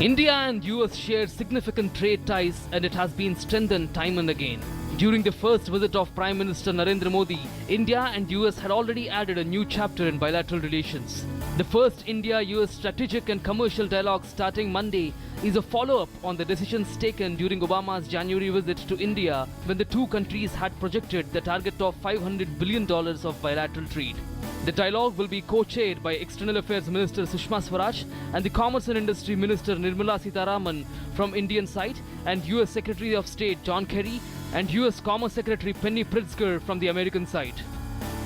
India and US share significant trade ties and it has been strengthened time and again. During the first visit of Prime Minister Narendra Modi, India and US had already added a new chapter in bilateral relations. The first India-US strategic and commercial dialogue starting Monday is a follow-up on the decisions taken during Obama's January visit to India when the two countries had projected the target of $500 billion of bilateral trade. The dialogue will be co-chaired by External Affairs Minister Sushma Swaraj and the Commerce and Industry Minister Nirmala Sitharaman from Indian side and US Secretary of State John Kerry and US Commerce Secretary Penny Pritzker from the American side.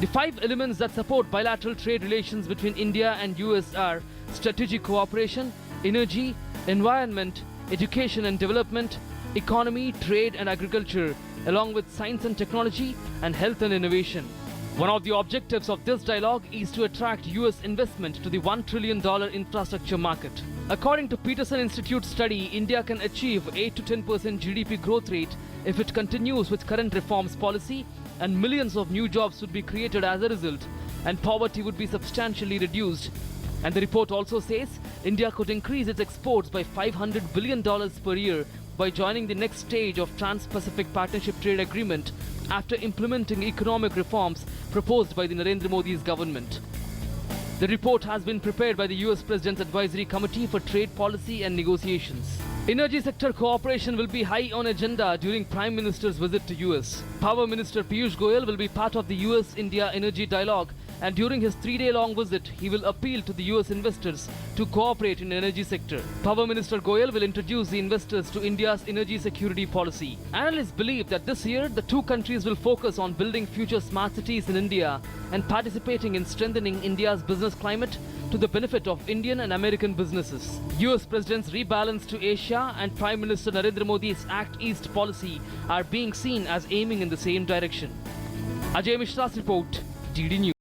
The 5 elements that support bilateral trade relations between India and US are strategic cooperation, energy, environment, education and development, economy, trade and agriculture, along with science and technology and health and innovation. One of the objectives of this dialogue is to attract US investment to the $1 trillion infrastructure market. According to Peterson Institute study, India can achieve 8 to 10% GDP growth rate if it continues with current reforms policy, and millions of new jobs would be created as a result, and poverty would be substantially reduced. And the report also says India could increase its exports by $500 billion per year by joining the next stage of Trans-Pacific Partnership Trade Agreement after implementing economic reforms proposed by the Narendra Modi's government. The report has been prepared by the US President's Advisory Committee for Trade Policy and Negotiations. Energy sector cooperation will be high on agenda during Prime Minister's visit to US. Power Minister Piyush Goyal will be part of the US-India energy dialogue, and during his 3-day-long visit, he will appeal to the US investors to cooperate in the energy sector. Power Minister Goyal will introduce the investors to India's energy security policy. Analysts believe that this year, the two countries will focus on building future smart cities in India and participating in strengthening India's business climate to the benefit of Indian and American businesses. US President's rebalance to Asia and Prime Minister Narendra Modi's Act East policy are being seen as aiming in the same direction. Ajay Mishra's report, DD News.